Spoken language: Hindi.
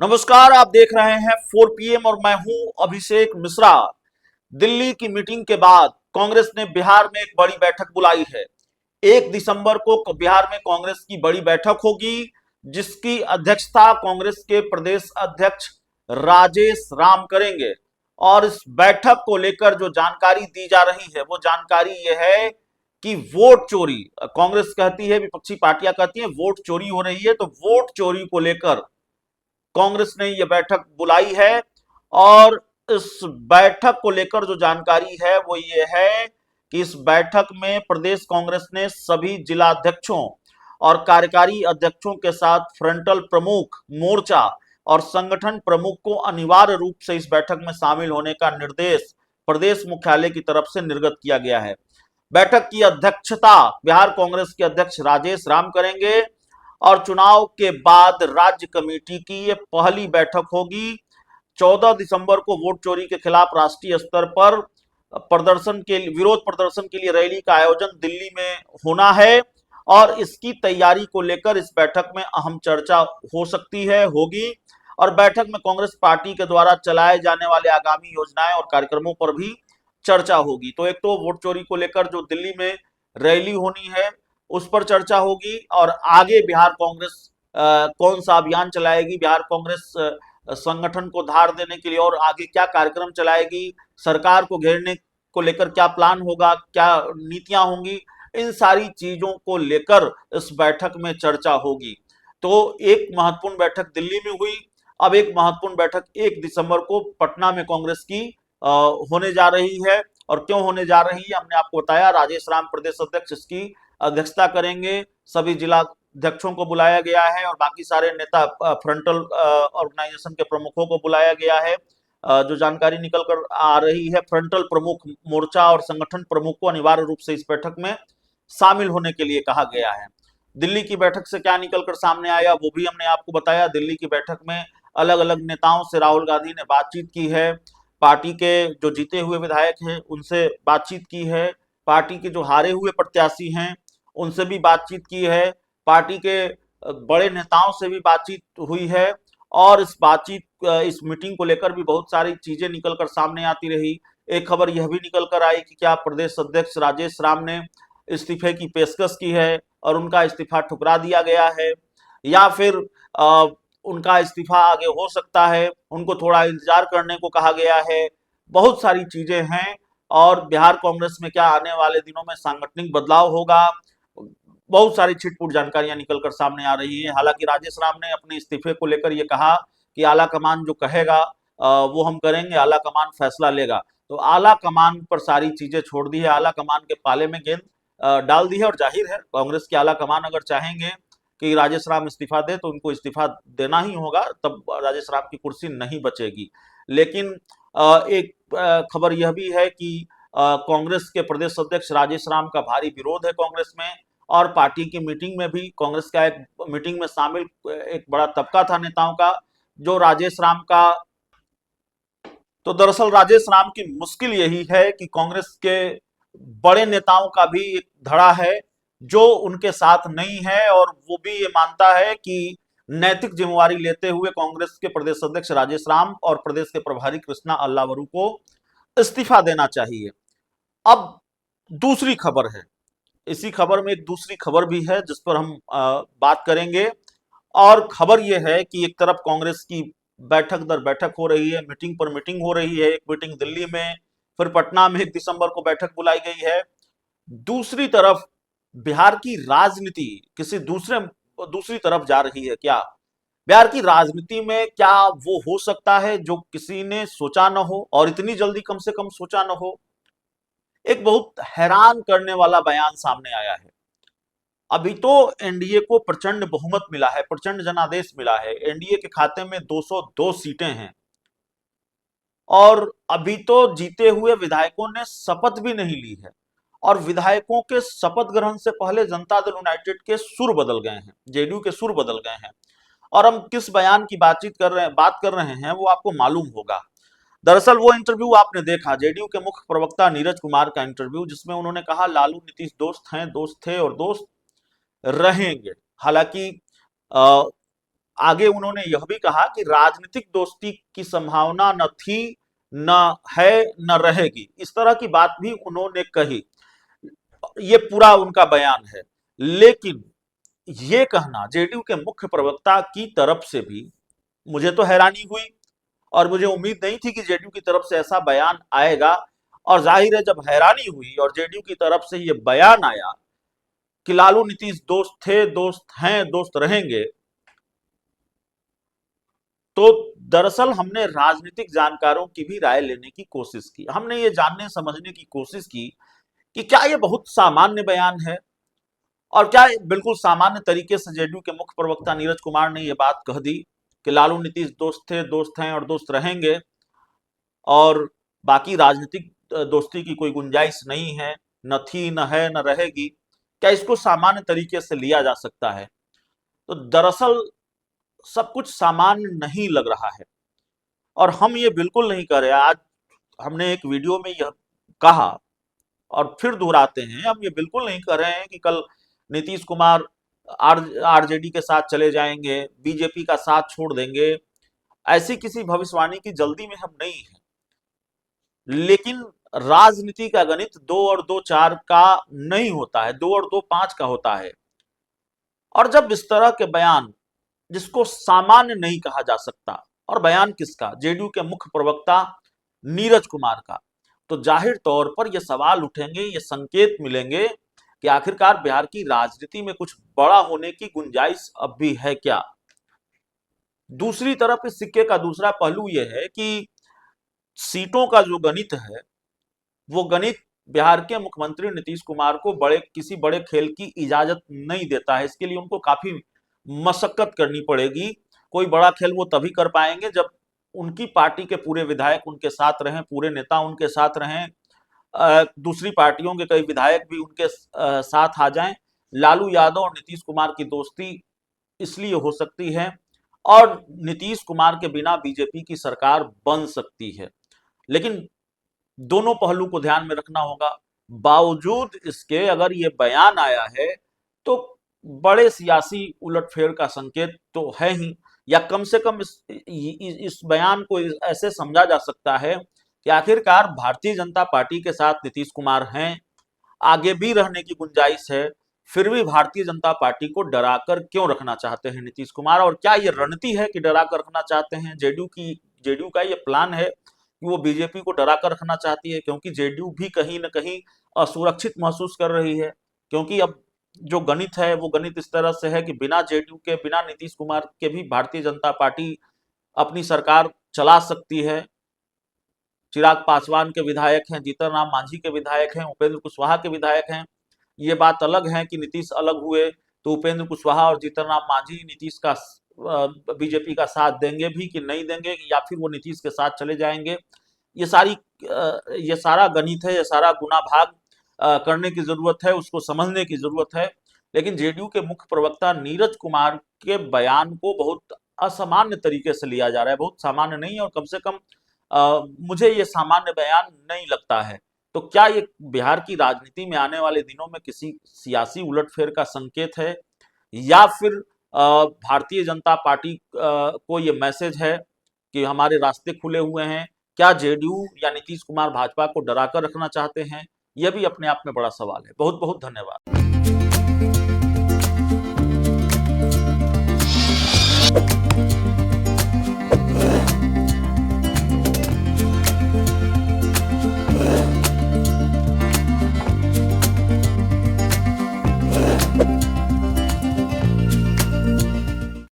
नमस्कार, आप देख रहे हैं 4 PM और मैं हूं अभिषेक मिश्रा। दिल्ली की मीटिंग के बाद कांग्रेस ने बिहार में एक बड़ी बैठक बुलाई है। 1 दिसंबर को बिहार में कांग्रेस की बड़ी बैठक होगी, जिसकी अध्यक्षता कांग्रेस के प्रदेश अध्यक्ष राजेश राम करेंगे। और इस बैठक को लेकर जो जानकारी दी जा रही है वो जानकारी यह है कि वोट चोरी, कांग्रेस कहती है, विपक्षी पार्टियां कहती हैं वोट चोरी हो रही है, तो वोट चोरी को लेकर कांग्रेस ने यह बैठक बुलाई है। और इस बैठक को लेकर जो जानकारी है वो ये है कि इस बैठक में प्रदेश कांग्रेस ने सभी जिला अध्यक्षों और कार्यकारी अध्यक्षों के साथ फ्रंटल प्रमुख, मोर्चा और संगठन प्रमुख को अनिवार्य रूप से इस बैठक में शामिल होने का निर्देश प्रदेश मुख्यालय की तरफ से निर्गत किया गया है। बैठक की अध्यक्षता बिहार कांग्रेस के अध्यक्ष राजेश राम करेंगे और चुनाव के बाद राज्य कमेटी की यह पहली बैठक होगी। 14 दिसंबर को वोट चोरी के खिलाफ राष्ट्रीय स्तर पर विरोध प्रदर्शन के लिए रैली का आयोजन दिल्ली में होना है और इसकी तैयारी को लेकर इस बैठक में अहम चर्चा हो सकती है, होगी। और बैठक में कांग्रेस पार्टी के द्वारा चलाए जाने वाले आगामी योजनाएं और कार्यक्रमों पर भी चर्चा होगी। तो एक तो वोट चोरी को लेकर जो दिल्ली में रैली होनी है उस पर चर्चा होगी, और आगे बिहार कांग्रेस कौन सा अभियान चलाएगी, बिहार कांग्रेस संगठन को धार देने के लिए और आगे क्या कार्यक्रम चलाएगी, सरकार को घेरने को लेकर क्या प्लान होगा, क्या नीतियां होंगी, इन सारी चीजों को लेकर इस बैठक में चर्चा होगी। तो एक महत्वपूर्ण बैठक दिल्ली में हुई, अब एक महत्वपूर्ण बैठक 1 दिसंबर को पटना में कांग्रेस की होने जा रही है। और क्यों होने जा रही है हमने आपको बताया, राजेश राम प्रदेश अध्यक्ष इसकी अध्यक्षता करेंगे। सभी जिला अध्यक्षों को बुलाया गया है और बाकी सारे नेता, फ्रंटल ऑर्गेनाइजेशन के प्रमुखों को बुलाया गया है। जो जानकारी निकल कर आ रही है, फ्रंटल प्रमुख, मोर्चा और संगठन प्रमुख को अनिवार्य रूप से इस बैठक में शामिल होने के लिए कहा गया है। दिल्ली की बैठक से क्या निकल कर सामने आया वो भी हमने आपको बताया। दिल्ली की बैठक में अलग अलग नेताओं से राहुल गांधी ने बातचीत की है, पार्टी के जो जीते हुए विधायक हैं उनसे बातचीत की है, पार्टी के जो हारे हुए प्रत्याशी हैं उनसे भी बातचीत की है, पार्टी के बड़े नेताओं से भी बातचीत हुई है। और इस मीटिंग को लेकर भी बहुत सारी चीजें निकल कर सामने आती रही। एक खबर यह भी निकल कर आई कि क्या प्रदेश अध्यक्ष राजेश राम ने इस्तीफे की पेशकश की है और उनका इस्तीफा ठुकरा दिया गया है, या फिर उनका इस्तीफा आगे हो सकता है, उनको थोड़ा इंतजार करने को कहा गया है। बहुत सारी चीजें हैं और बिहार कांग्रेस में क्या आने वाले दिनों में सांगठनिक बदलाव होगा, बहुत सारी छिटपुट जानकारियां निकलकर सामने आ रही है। हालांकि राजेश राम ने अपने इस्तीफे को लेकर यह कहा कि आला कमान जो कहेगा वो हम करेंगे, आला कमान फैसला लेगा। तो आला कमान पर सारी चीजें छोड़ दी है, आला कमान के पाले में गेंद डाल दी है। और जाहिर है कांग्रेस के आला कमान अगर चाहेंगे कि राजेश राम इस्तीफा दे तो उनको इस्तीफा देना ही होगा, तब राजेश राम की कुर्सी नहीं बचेगी। लेकिन एक खबर यह भी है कि कांग्रेस के प्रदेश अध्यक्ष राजेश राम का भारी विरोध है कांग्रेस में, और पार्टी की मीटिंग में भी कांग्रेस का एक मीटिंग में शामिल एक बड़ा तबका था नेताओं का जो राजेश राम का। तो दरअसल राजेश राम की मुश्किल यही है कि कांग्रेस के बड़े नेताओं का भी एक धड़ा है जो उनके साथ नहीं है, और वो भी ये मानता है कि नैतिक जिम्मेवारी लेते हुए कांग्रेस के प्रदेश अध्यक्ष राजेश राम और प्रदेश के प्रभारी कृष्णा अल्लावरू को इस्तीफा देना चाहिए। अब दूसरी खबर है, इसी खबर में एक दूसरी खबर भी है जिस पर हम बात करेंगे। और खबर यह है कि एक तरफ कांग्रेस की बैठक दर बैठक हो रही है, मीटिंग पर मीटिंग हो रही है, एक मीटिंग दिल्ली में, फिर पटना में 1 दिसंबर को बैठक बुलाई गई है। दूसरी तरफ बिहार की राजनीति किसी दूसरी तरफ जा रही है। क्या बिहार की राजनीति में क्या वो हो सकता है जो किसी ने सोचा न हो, और इतनी जल्दी कम से कम सोचा न हो? एक बहुत हैरान करने वाला बयान सामने आया है। अभी तो एनडीए को प्रचंड बहुमत मिला है, प्रचंड जनादेश मिला है, एनडीए के खाते में 202 सीटें हैं, और अभी तो जीते हुए विधायकों ने शपथ भी नहीं ली है। और विधायकों के शपथ ग्रहण से पहले जनता दल यूनाइटेड के सुर बदल गए हैं, जेडीयू के सुर बदल गए हैं। और हम किस बयान की बात कर रहे हैं वो आपको मालूम होगा। दरअसल वो इंटरव्यू आपने देखा, जेडीयू के मुख्य प्रवक्ता नीरज कुमार का इंटरव्यू, जिसमें उन्होंने कहा लालू नीतीश दोस्त हैं, दोस्त थे और दोस्त रहेंगे। हालांकि आगे उन्होंने यह भी कहा कि राजनीतिक दोस्ती की संभावना न थी, न है, न रहेगी। इस तरह की बात भी उन्होंने कही। ये पूरा उनका बयान है। लेकिन ये कहना जेडीयू के मुख्य प्रवक्ता की तरफ से भी मुझे तो हैरानी हुई, और मुझे उम्मीद नहीं थी कि जेडीयू की तरफ से ऐसा बयान आएगा। और जाहिर है, जब हैरानी हुई और जेडीयू की तरफ से ये बयान आया कि लालू नीतीश दोस्त थे, दोस्त हैं, दोस्त रहेंगे, तो दरअसल हमने राजनीतिक जानकारों की भी राय लेने की कोशिश की। हमने ये जानने समझने की कोशिश की कि क्या ये बहुत सामान्य बयान है, और क्या बिल्कुल सामान्य तरीके से जेडीयू के मुख्य प्रवक्ता नीरज कुमार ने यह बात कह दी कि लालू नीतीश दोस्त थे, दोस्त हैं और दोस्त रहेंगे, और बाकी राजनीतिक दोस्ती की कोई गुंजाइश नहीं है, न थी, न है, न रहेगी। क्या इसको सामान्य तरीके से लिया जा सकता है? तो दरअसल सब कुछ सामान्य नहीं लग रहा है, और हम ये बिल्कुल नहीं कर रहे। आज हमने एक वीडियो में यह कहा और फिर दोहराते हैं, हम ये बिल्कुल नहीं कर रहे हैं कि कल नीतीश कुमार आरजेडी के साथ चले जाएंगे, बीजेपी का साथ छोड़ देंगे। ऐसी किसी भविष्यवाणी की जल्दी में हम नहीं है। लेकिन राजनीति का गणित 2 और 2 4 का नहीं होता है, 2 और 2 5 का होता है। और जब इस तरह के बयान, जिसको सामान्य नहीं कहा जा सकता, और बयान किसका? जेडीयू के मुख्य प्रवक्ता नीरज कुमार का, तो जाहिर तौर पर यह सवाल उठेंगे, ये संकेत मिलेंगे कि आखिरकार बिहार की राजनीति में कुछ बड़ा होने की गुंजाइश अब भी है क्या? दूसरी तरफ इस सिक्के का दूसरा पहलू यह है कि सीटों का जो गणित है, वो गणित बिहार के मुख्यमंत्री नीतीश कुमार को किसी बड़े खेल की इजाजत नहीं देता है। इसके लिए उनको काफी मशक्कत करनी पड़ेगी। कोई बड़ा खेल वो तभी कर पाएंगे जब उनकी पार्टी के पूरे विधायक उनके साथ रहें, पूरे नेता उनके साथ रहें, दूसरी पार्टियों के कई विधायक भी उनके साथ आ जाएं। लालू यादव और नीतीश कुमार की दोस्ती इसलिए हो सकती है, और नीतीश कुमार के बिना बीजेपी की सरकार बन सकती है। लेकिन दोनों पहलू को ध्यान में रखना होगा। बावजूद इसके अगर ये बयान आया है, तो बड़े सियासी उलटफेर का संकेत तो है ही, या कम से कम इस बयान को ऐसे समझा जा सकता है कि आखिरकार भारतीय जनता पार्टी के साथ नीतीश कुमार हैं, आगे भी रहने की गुंजाइश है, फिर भी भारतीय जनता पार्टी को डराकर क्यों रखना चाहते हैं नीतीश कुमार? और क्या ये रणनीति है कि डराकर रखना चाहते हैं? जेडीयू का ये प्लान है कि वो बीजेपी को डरा कर रखना चाहती है, क्योंकि जेडीयू भी कहीं ना कहीं असुरक्षित महसूस कर रही है। क्योंकि अब जो गणित है, वो गणित इस तरह से है कि बिना जेडीयू के, बिना नीतीश कुमार के भी भारतीय जनता पार्टी अपनी सरकार चला सकती है। चिराग पासवान के विधायक हैं, जीतन राम मांझी के विधायक हैं, उपेंद्र कुशवाहा के विधायक हैं। ये बात अलग है कि नीतीश अलग हुए तो उपेंद्र कुशवाहा और जीतन राम मांझी नीतीश का बीजेपी का साथ देंगे भी कि नहीं देंगे, या फिर वो नीतीश के साथ चले जाएंगे। ये सारा गणित है, ये सारा गुना भाग करने की जरूरत है, उसको समझने की जरूरत है। लेकिन जेडीयू के मुख्य प्रवक्ता नीरज कुमार के बयान को बहुत असामान्य तरीके से लिया जा रहा है, बहुत सामान्य नहीं है, और कम से कम मुझे ये सामान्य बयान नहीं लगता है। तो क्या ये बिहार की राजनीति में आने वाले दिनों में किसी सियासी उलटफेर का संकेत है, या फिर भारतीय जनता पार्टी को ये मैसेज है कि हमारे रास्ते खुले हुए हैं? क्या जेडीयू या नीतीश कुमार भाजपा को डराकर रखना चाहते हैं? यह भी अपने आप में बड़ा सवाल है। बहुत बहुत धन्यवाद।